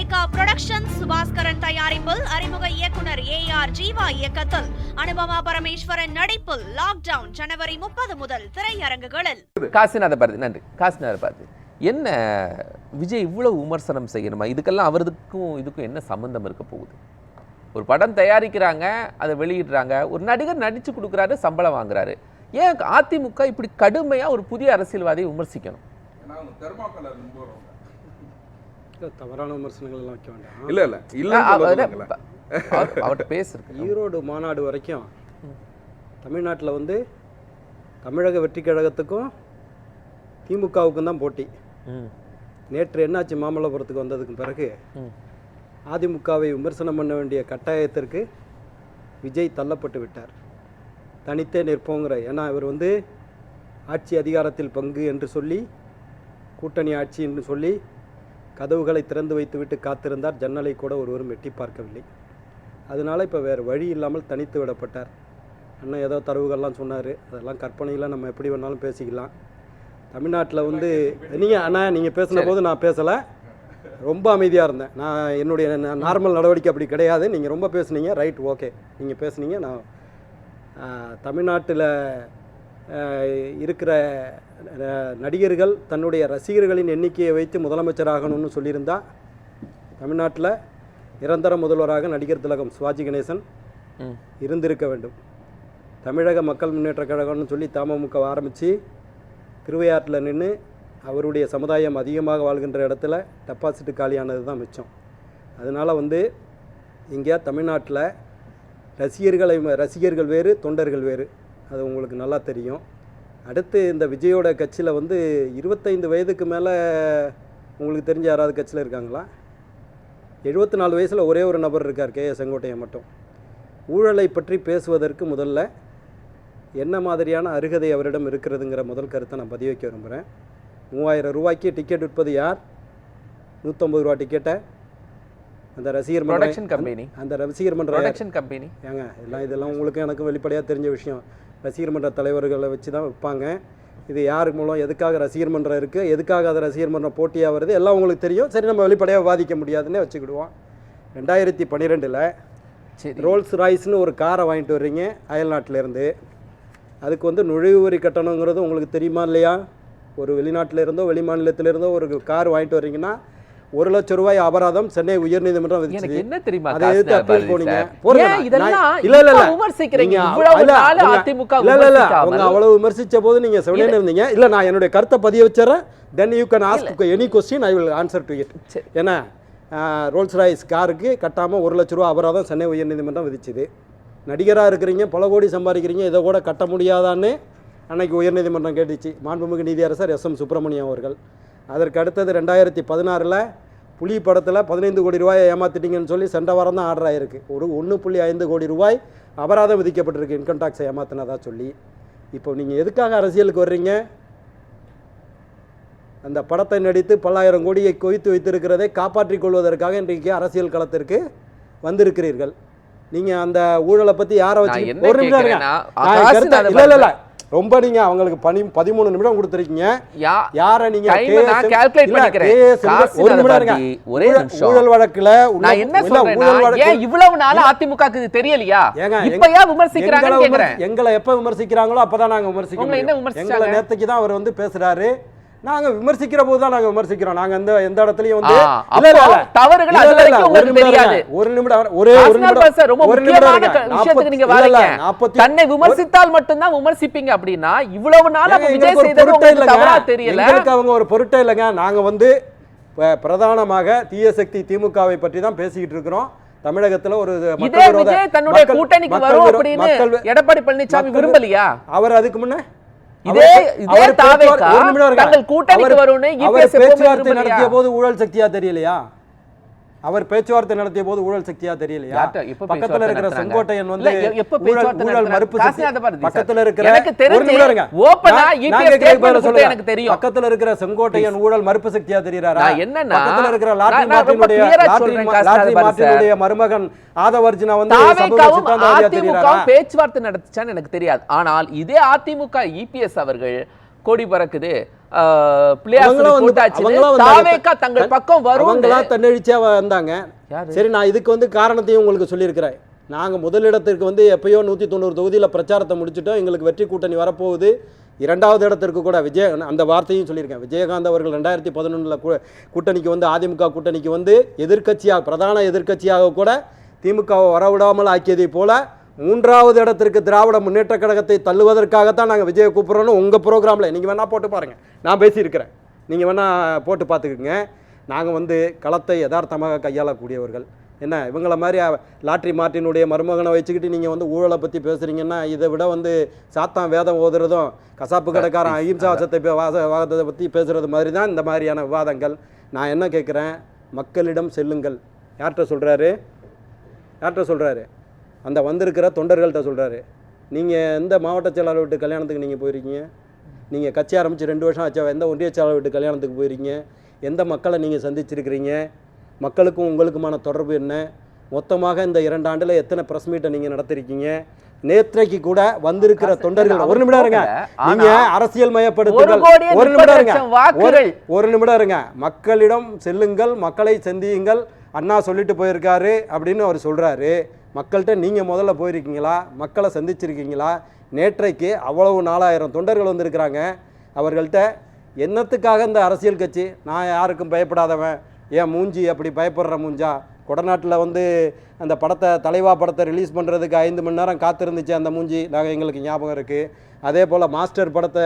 Lyca production Subaskaran தயாரிப்பில் அறிமுக இயக்குனர் AR ஜீவா இயக்கத்தில் அனுபமா பரமேஸ்வரன் நடிப்பில் லாக்டவுன் ஜனவரி 30 முதல் திரையரங்குகளில். காசிநாத பாரதி, நன்றி. காசிநாத பாரதி, என்ன விஜய் இவ்வளவு விமர்சனம் செய்யணுமா? இதுக்கெல்லாம் இதுக்கும் என்ன சம்பந்தம் இருக்க போகுது? ஒரு படம் தயாரிக்கிறாங்க, அதை வெளியிடுறாங்க, ஒரு நடிகர் நடிச்சு கொடுக்குறாரு, சம்பளம் வாங்குறாரு. ஏன் அதிமுக இப்படி கடுமையா ஒரு புதிய அரசியல்வாதியை விமர்சிக்கணும்? தவறான விமர்சனங்கள் எல்லாம் வைக்க வேண்டாம். இல்ல அவர்கிட்ட பேசுறேன். ஈரோடு மாநாடு வரைக்கும் தமிழ்நாட்டில் வந்து தமிழக வெற்றி கழகத்துக்கும் திமுகவுக்கும் தான் போட்டி. நேற்று என்னாச்சு, மாமல்லபுரத்துக்கு வந்ததுக்கு பிறகு அதிமுகவை விமர்சனம் பண்ண வேண்டிய கட்டாயத்திற்கு விஜய் தள்ளப்பட்டு விட்டார். தனித்தே நிற்போங்கிற, ஏன்னா இவர் வந்து ஆட்சி அதிகாரத்தில் பங்கு என்று சொல்லி, கூட்டணி ஆட்சி என்று சொல்லி கதவுகளை திறந்து வைத்துவிட்டு காத்திருந்தார். ஜன்னலை கூட ஒருவரும் எட்டி பார்க்கவில்லை. அதனால் இப்போ வேறு வழி இல்லாமல் தனித்து விடப்பட்டார். அண்ணன் ஏதோ தரவுகள்லாம் சொன்னார், அதெல்லாம் கற்பனையில் நம்ம எப்படி வேணாலும் பேசிக்கலாம். தமிழ்நாட்டில் வந்து நீங்கள் பேசின போது நான் பேசலை, ரொம்ப அமைதியாக இருந்தேன். நான் என்னுடைய நார்மல் நடவடிக்கை அப்படி கிடையாது. நீங்கள் ரொம்ப பேசுனீங்க, ரைட், ஓகே, நீங்கள் பேசுனீங்க. நான் தமிழ்நாட்டில் இருக்கிற நடிகர்கள் தன்னுடைய ரசிகர்களின் எண்ணிக்கையை வைத்து முதலமைச்சராகணும்னு சொல்லியிருந்தா தமிழ்நாட்டில் நிரந்தர முதல்வராக நடிகர் திலகம் சிவாஜி கணேசன் இருந்திருக்க வேண்டும். தமிழக மக்கள் முன்னேற்ற கழகம்னு சொல்லி தமுக ஆரம்பித்து திருவையாற்றில் நின்று அவருடைய சமுதாயம் அதிகமாக வாழ்கின்ற இடத்துல டெபாசிட்டு காலியானது தான் மிச்சம். அதனால் வந்து இங்கே தமிழ்நாட்டில் ரசிகர்கள் வேறு, தொண்டர்கள் வேறு, அது உங்களுக்கு நல்லா தெரியும். அடுத்து இந்த விஜயோட கட்சியில் வந்து 25 வயதுக்கு மேலே உங்களுக்கு தெரிஞ்ச யாராவது கட்சியில் இருக்காங்களா? 74 வயசில் ஒரே ஒரு நபர் இருக்கார், KA செங்கோட்டையன் மட்டும். ஊழலை பற்றி பேசுவதற்கு முதல்ல என்ன மாதிரியான அருகதை அவரிடம் இருக்கிறதுங்கிற முதல் கருத்தை நான் பதிவு வைக்க விரும்புகிறேன். 3000 ரூபாய்க்கு டிக்கெட் விற்பது யார்? 150 ரூபா டிக்கெட்டை அந்த ரசிகர் கம்பெனி, அந்த ரசிகர் மன்ற கம்பெனி ஏங்க இதெல்லாம் உங்களுக்கு எனக்கு வெளிப்படையாக தெரிஞ்ச விஷயம். ரசிகர் மன்ற தலைவர்களை வச்சு தான் வைப்பாங்க. இது யாருக்கு மூலம், எதுக்காக ரசிகர் மன்றம் இருக்குது, எதுக்காக அது ரசிகர் மன்றம் போட்டியாக வருது, எல்லாம் உங்களுக்கு தெரியும். சரி, நம்ம வெளிப்படையாக வாதிக்க முடியாதுன்னே வச்சுக்கிடுவோம். 2012 ரோல்ஸ் ராய்ஸ்னு ஒரு காரை வாங்கிட்டு வர்றீங்க அயல்நாட்டிலேருந்து. அதுக்கு வந்து நுழைவு வரி கட்டணங்கிறது உங்களுக்கு தெரியுமா இல்லையா? ஒரு வெளிநாட்டிலேருந்தோ வெளி மாநிலத்திலேருந்தோ ஒரு கார் வாங்கிட்டு வர்றீங்கன்னா 1 லட்சம் ரூபாய் அபராதம் சென்னை உயர்நீதிமன்றம் விதிச்சது. என்ன தெரியுமா? அதை எதிர்த்து அப்பீல் போனீங்க. அவங்க அவ்வளவு விமர்சிச்ச போது நீங்க செவனே இருந்தீங்க. இல்ல, நான் என்னுடைய கருத்தை பதிய வச்சுறேன். Then you can ask any question, I will answer to it. ஏன்னா ரோல்ஸ் ராய்ஸ் காருக்கு கட்டாமல் 1 லட்ச ரூபா அபராதம் சென்னை உயர்நீதிமன்றம் விதிச்சுது. நடிகராக இருக்கிறீங்க, பல கோடி சம்பாதிக்கிறீங்க, இதை கூட கட்ட முடியாதான்னு அன்னைக்கு உயர்நீதிமன்றம் கேட்டுச்சு. மாண்புமிகு நீதியரசர் SM சுப்பிரமணியம் அவர்கள். அதற்கு அடுத்தது 2016 புலி படத்தில் 15 கோடி ரூபாயை ஏமாத்திட்டீங்கன்னு சொல்லி சென்ற வாரம் தான் ஆர்டர் ஆகிருக்கு. 1.5 கோடி ரூபாய் அபராதம் விதிக்கப்பட்டிருக்கு இன்கம் டேக்ஸை ஏமாத்தினதா சொல்லி. இப்போ நீங்கள் எதுக்காக அரசியலுக்கு வர்றீங்க? அந்த படத்தை நடித்து பல்லாயிரம் கோடியை குவித்து வைத்திருக்கிறதை காப்பாற்றிக் கொள்வதற்காக இன்றைக்கு அரசியல் களத்திற்கு வந்திருக்கிறீர்கள். நீங்கள் அந்த ஊழலை பற்றி யாரை வச்சு ஒரு நிமிடம் இல்லை ரொம்ப நீங்க அவங்களுக்கு 13 நிமிடம் கொடுத்துருக்கீங்க. யாரை நீங்க ஊழல் வழக்குல இவ்வளவு நாள் அதிமுக தெரியலையா? எங்களை எப்ப விமர்சிக்கிறாங்களோ அப்பதான் நாங்க விமர்சிக்கிறோம். எங்களை நேத்துக்கு தான் அவர் வந்து பேசுறாரு. நாங்க விமர்சிக்கிற போது தான் நாங்க விமர்சிக்கிறோம். நாங்க எந்த இடத்துலயும் வந்து தவறுகள் ஒரு நிமிடம் தன்னை விமர்சித்தால் மட்டும்தான் விமர்சிப்பீங்க அப்படின்னா இவ்வளவு நாள் விஜய் செய்தது தவறா தெரியல. அவங்க ஒரு பொருட்டே இல்லைங்க. நாங்க வந்து பிரதானமாக தீய சக்தி திமுகவை பற்றி தான் பேசிக்கிட்டு இருக்கிறோம். தமிழகத்துல ஒரு தன்னுடைய கூட்டணிக்கு வரும் அப்படின்னு எடப்பாடி பழனிசாமி விரும்பலையா? அவர் அதுக்கு முன்ன பேச்சுவார்த்தை நடத்திய போது ஊழல் சக்தியா தெரியலையா? அவர் பேச்சுவார்த்தை நடத்திய போது ஊழல் சக்தியா தெரியலையா? பக்கத்துல இருக்கிற செங்கோட்டையன் வந்து ஊழல் மறுப்பு பக்கத்துல இருக்கிற பக்கத்துல இருக்கிற செங்கோட்டையன் ஊழல் மறுப்பு சக்தியா தெரியுறாரா? பக்கத்துல இருக்கிற லாட்ரி மார்ட்டினுடைய மருமகன் ஆதவர்ஜுனா வந்து பேச்சுவார்த்தை நடத்துச்சான்னு எனக்கு தெரியாது. ஆனால் இதே அதிமுக EPS அவர்கள் கொடி பறக்குது, தங்கள் பக்கம் அவங்களா தன்னெழுச்சியா வந்தாங்க. சரி, நான் இதுக்கு காரணத்தையும் உங்களுக்கு சொல்லியிருக்கிறேன். நாங்கள் முதலிடத்திற்கு எப்பயோ 190 தொகுதியில் பிரச்சாரத்தை முடிச்சுட்டோம், எங்களுக்கு வெற்றி கூட்டணி வரப்போகுது. 2வது இடத்திற்கு கூட அந்த வார்த்தையும் சொல்லியிருக்கேன். விஜயகாந்த் அவர்கள் 2011 கூட்டணிக்கு அதிமுக கூட்டணிக்கு எதிர்க்கட்சியாக, பிரதான எதிர்க்கட்சியாக கூட திமுகவை வரவிடாமல் ஆக்கியதை போல 3வது இடத்திற்கு திராவிட முன்னேற்ற கழகத்தை தள்ளுவதற்காகத்தான் நாங்கள் விஜயை கூப்பிட்றோன்னு உங்கள் ப்ரோக்ராமில் நீங்கள் வேணால் போட்டு பாருங்கள், நான் பேசியிருக்கிறேன், நீங்கள் வேணால் போட்டு பார்த்துக்குங்க. நாங்கள் களத்தை யதார்த்தமாக கையாளக்கூடியவர்கள். என்ன இவங்கள மாதிரி லாட்ரி மார்ட்டினுடைய மருமகனை வச்சுக்கிட்டு நீங்கள் ஊழலை பற்றி பேசுகிறீங்கன்னா, இதை விட சாத்தான் வேதம் ஓதுறதும் கசாப்பு கடைக்காரன் அஹிம்சா வாதத்தை பற்றி பேசுகிறது மாதிரி தான் இந்த மாதிரியான விவாதங்கள். நான் என்ன கேட்குறேன், மக்களிடம் செல்லுங்கள். யார்கிட்ட சொல்கிறாரு? அந்த வந்திருக்கிற தொண்டர்கள்ட்ட சொல்கிறாரு. நீங்கள் எந்த மாவட்ட செயலாளர் வீட்டு கல்யாணத்துக்கு நீங்கள் போயிருக்கீங்க? நீங்கள் கட்சி ஆரம்பித்து 2 வருஷம் ஆச்சா எந்த ஒன்றிய செயலாளர் வீட்டு கல்யாணத்துக்கு போயிருக்கீங்க? எந்த மக்களை நீங்கள் சந்திச்சிருக்கிறீங்க? மக்களுக்கும் உங்களுக்குமான தொடர்பு என்ன? மொத்தமாக இந்த 2 ஆண்டில் எத்தனை ப்ரெஸ் மீட்டை நீங்கள் நடத்திருக்கீங்க? நேற்றைக்கு கூட வந்திருக்கிற தொண்டர்கள், ஒரு நிமிடம் இருங்க, நீங்க அரசியல் மயப்படுத்துங்கள், ஒரு நிமிடம் இருங்க, மக்களிடம் செல்லுங்கள், மக்களை சந்தியுங்கள். அண்ணா சொல்லிட்டு போயிருக்காரு அப்படின்னு அவர் சொல்றாரு. மக்கள்கிட்ட நீங்க முதல்ல போயிருக்கீங்களா? மக்களை சந்திச்சிருக்கீங்களா? நேற்றைக்கு அவ்வளவு 4000 தொண்டர்கள் வந்திருக்கிறாங்க. அவர்கள்ட்ட என்னத்துக்காக இந்த அரசியல் கட்சி, நான் யாருக்கும் பயப்படாதவன், ஏன் மூஞ்சி அப்படி பயப்படுற மூஞ்சா? கொடநாட்டில் அந்த படத்தை, தலைவா படத்தை ரிலீஸ் பண்ணுறதுக்கு 5 மணி நேரம் காத்திருந்துச்சு அந்த மூஞ்சி, நாங்கள் எங்களுக்கு ஞாபகம் இருக்குது. அதே போல் மாஸ்டர் படத்தை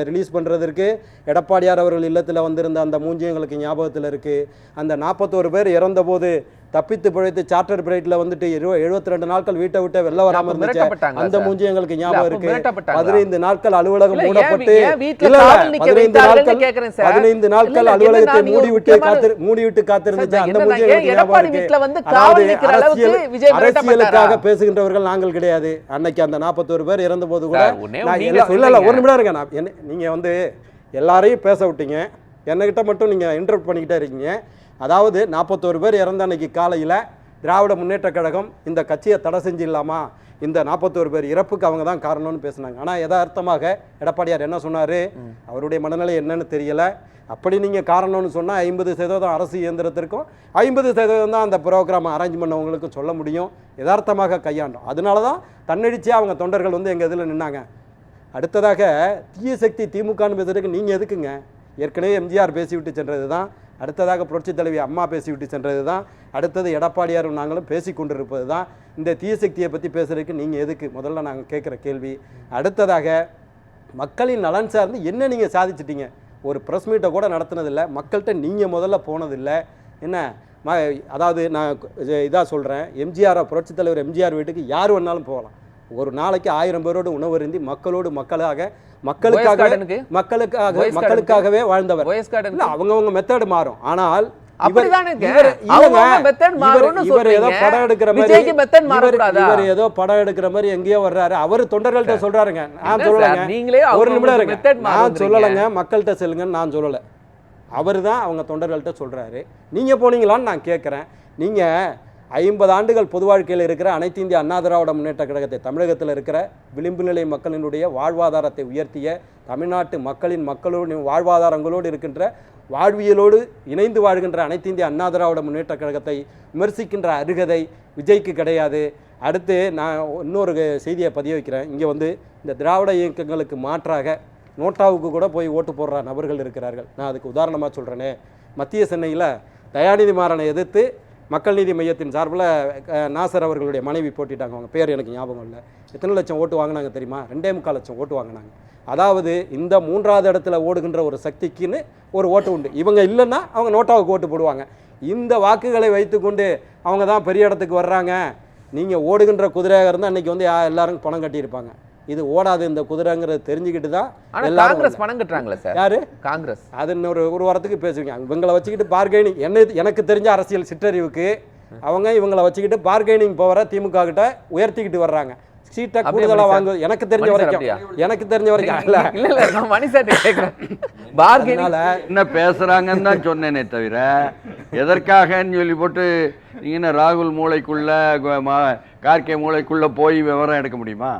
ரிலீஸ் பண்ணுறதுக்கு எடப்பாடியார் அவர்கள் இல்லத்தில் வந்திருந்த அந்த மூஞ்சி எங்களுக்கு ஞாபகத்தில் இருக்குது. அந்த 41 பேர் இறந்தபோது தப்பித்து பிழைத்து சார்ட்டர் பிரைட்டில் 72 நாட்கள் வீட்டை விட்டு வெளில வராமல் இருந்துச்சு, அந்த மூஞ்சி எங்களுக்கு ஞாபகம் இருக்கு. 15 நாட்கள் அலுவலகம் மூடப்பட்டு, 15 நாட்கள் அலுவலகத்தை மூடிவிட்டு காத்திருந்துச்சு, அந்த மூஞ்சி எங்களுக்கு ஞாபகம் இருக்கு. அரசியலுக்காக பேசுகின்றவர்கள் நாங்கள் கிடையாது. அன்னைக்கு அந்த 41 பேர் இறந்த போது கூட ஒரு நிமிடம் இருங்க, நீங்க எல்லாரையும் பேச விட்டீங்க, என்னகிட்ட மட்டும் நீங்க இன்டர்வியூ பண்ணிக்கிட்டே இருக்கீங்க. அதாவது 41 பேர் இறந்த அன்னைக்கு காலையில் திராவிட முன்னேற்ற கழகம் இந்த கட்சியை தடை செஞ்சிடலாமா, இந்த 41 பேர் இறப்புக்கு அவங்க தான் காரணம்னு பேசினாங்க. ஆனால் யதார்த்தமாக எடப்பாடியார் என்ன சொன்னார், அவருடைய மனநிலை என்னன்னு தெரியல. அப்படி நீங்கள் காரணம்னு சொன்னால் 50% அரசு இயந்திரத்திற்கும் 50% தான் அந்த ப்ரோக்ராம் அரேஞ்ச் பண்ணவங்களுக்கும் சொல்ல முடியும். யதார்த்தமாக கையாண்டோம். அதனால தான் தன்னெழுச்சியாக அவங்க தொண்டர்கள் எங்கள் இதில் நின்னாங்க. அடுத்ததாக தீய சக்தி திமுகன்னு பேசுறதுக்கு நீங்கள் எதுக்குங்க? ஏற்கனவே எம்ஜிஆர் பேசிவிட்டு சென்றது தான், அடுத்ததாக புரட்சி தலைவி அம்மா பேசிவிட்டு சென்றது தான், அடுத்தது எடப்பாடியாரும் நாங்களும் பேசி கொண்டிருப்பது தான். இந்த தீய சக்தியை பற்றி பேசுறதுக்கு நீங்கள் எதுக்கு? முதல்ல நாங்கள் கேட்குற கேள்வி. அடுத்ததாக மக்களின் நலன் சார்ந்து என்ன நீங்கள் சாதிச்சிட்டீங்க? ஒரு ப்ரெஸ் மீட்டை கூட நடத்துனதில்லை, மக்கள்கிட்ட நீங்கள் முதல்ல போனதில்லை. என்ன அதாவது நான் இதாக சொல்கிறேன், எம்ஜிஆர் புரட்சி தலைவர் எம்ஜிஆர் வீட்டுக்கு யார் வேணாலும் போகலாம். ஒரு நாளைக்கு 1000 பேரோடு உணவருந்தி மக்களுக்காகவே வாழ்ந்தவர். அவங்கவுங்க மெத்தட் மாறும். ஆனால் இவர் ஏதோ படம் எடுக்கிற மாதிரி எங்கேயோ வர்றாரு. அவர் தொண்டர்கள்ட்ட சொல்றாருங்க, நான் சொல்லலைங்க, ஒரு நிமிடம் இருங்க, நான் சொல்லலைங்க, மக்கள்கிட்ட செல்லுங்கன்னு நான் சொல்லலை. அவர் தான் அவங்க தொண்டர்கள்ட்ட சொல்றாரு. நீங்க போனீங்களான்னு நான் கேட்குறேன். நீங்க 50 ஆண்டுகள் பொது வாழ்க்கையில் இருக்கிற அனைத்து இந்திய அண்ணா திராவிட முன்னேற்ற கழகத்தை, தமிழகத்தில் இருக்கிற விளிம்பு நிலை மக்களினுடைய வாழ்வாதாரத்தை உயர்த்திய, தமிழ்நாட்டு மக்களோடு வாழ்வாதாரங்களோடு இருக்கின்ற, வாழ்வியலோடு இணைந்து வாழ்கின்ற அனைத்து இந்திய அண்ணா திராவிட முன்னேற்ற கழகத்தை விமர்சிக்கின்ற அருகதை விஜய்க்கு கிடையாது. அடுத்து நான் இன்னொரு செய்தியை பதிய வைக்கிறேன். இங்கே இந்த திராவிட இயக்கங்களுக்கு மாற்றாக நோட்டாவுக்கு கூட போய் ஓட்டு போடுற நபர்கள் இருக்கிறார்கள். நான் அதுக்கு உதாரணமாக சொல்கிறேனே, மத்திய சென்னையில் தயாநிதி மாறனை எதிர்த்து மக்கள் நீதி மையத்தின் சார்பில் நாசர் அவர்களுடைய மனைவி போட்டிட்டாங்க. அவங்க பேர் எனக்கு ஞாபகம் இல்லை. எத்தனை லட்சம் ஓட்டு வாங்கினாங்க தெரியுமா? 2.25 லட்சம் ஓட்டு வாங்கினாங்க. அதாவது இந்த 3வது இடத்துல ஓடுகின்ற ஒரு சக்திக்குன்னு ஒரு ஓட்டு உண்டு. இவங்க இல்லைன்னா அவங்க நோட்டாவுக்கு ஓட்டு போடுவாங்க. இந்த வாக்குகளை வைத்துக்கொண்டு அவங்க தான் பெரிய இடத்துக்கு வர்றாங்க. நீங்கள் ஓடுகின்ற குதிரையாக இருந்தால் அன்றைக்கி எல்லாரும் பணம் கட்டியிருப்பாங்க. இது ஓடாது இந்த குதிரைங்கிறது தெரிஞ்சுக்கிட்டு தான் காங்கிரஸ் பணம் கட்டுறாங்களே சார். யாரு? காங்கிரஸ். அது ஒரு வாரத்துக்கு பேசுவீங்க. இவங்களை வச்சுக்கிட்டு பார்கெனிங், எனக்கு தெரிஞ்ச அரசியல் சிற்றறிவுக்கு இவங்களை வச்சுக்கிட்டு பார்கெனிங் பவரை திமுக கிட்ட உயர்த்திக்கிட்டு வர்றாங்க. சீட்டை கூடுதலாக வாங்க. எனக்கு தெரிஞ்ச வரைக்கும் என்ன பேசுறாங்கன்னு தான் சொன்னேனே தவிர எதற்காகன்னு சொல்லி போட்டு நீங்க ராகுல் மூளைக்குள்ள கார்கே மூளைக்குள்ள போய் விவரம் எடுக்க முடியுமா?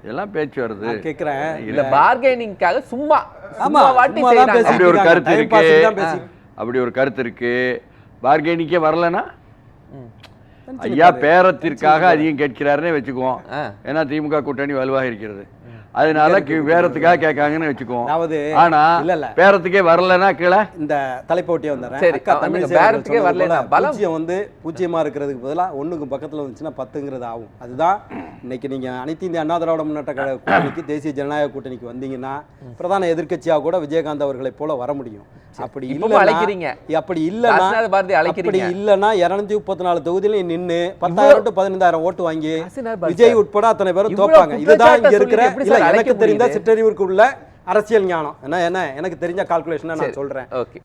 இதெல்லாம் பேச்சு வருது. நான் கேட்குறேன். இல்ல பார்கெனிங்காக சும்மா ஆமா, வாட்டி சும்மா தான் செய்றாங்க. அப்படி ஒரு கருத்து Time இருக்கு. pass தான் பேசி- அப்படி ஒரு கருத்து இருக்கு. பார்கெனிக்கே வரலன்னா ம். ஐயா பேரத்திற்காக அதிகம் கேட்கிறாருன்னே வச்சுக்குவோம். ஆ. ஏன்னா திமுக கூட்டணி வலுவாக இருக்கிறது, அதனால பேரத்துக்காக கேட்காங்கன்னு வச்சுக்குவோம். அதாவது ஆனா இல்ல பேரத்துக்கே வரலன்னா கீழே இந்த தலைப்பை ஒட்டியே வந்துடுறேன். சரி, அக்கா அவங்க தமிழிசை பேரத்துக்கே அவர்கள் வரலைன்னா சொன்னது போல பலம். பூஜ்ஜியம் வந்து பூஜ்ஜியமா இருக்கிறதுக்கு பதிலாக 1க்கு பக்கத்துல வந்துச்சுன்னா 10ங்கிறது ஆகும். அதுதான் இன்னைக்கு நீங்க அனைத்து இந்திய அண்ணா திராவிட முன்னேற்ற கழக கூட்டணிக்கு, தேசிய ஜனநாயக கூட்டணிக்கு வந்தீங்கன்னா பிரதான எதிர்க்கட்சியா கூட விஜயகாந்த் அவர்களை போல வர முடியும். அப்படி இப்பவும் அழைக்கிறீங்க. அப்படி இல்லைன்னா காசிநாத பாரதி அழைக்கிறீங்க. அப்படி இல்லைன்னா 234 தொகுதியில நின்னு 10,000 to 15,000 ஓட்டு வாங்கி காசிநாத பாரதி விஜய் உட்பட அத்தனை பேரும் இவ்வளவு தோப்பாங்க. இதுதான் இங்க குற்றச்சாட்டை இருக்கிற சொல்லி எப்படி இல்ல சார் எனக்கு அழைக்க தெரிந்த முடியுது? சிற்றறிவுக்கு உள்ள அரசியல் ஞானம். என்ன எனக்கு தெரிஞ்ச கால்குலேஷனை நான் சொல்றேன். ஓகே.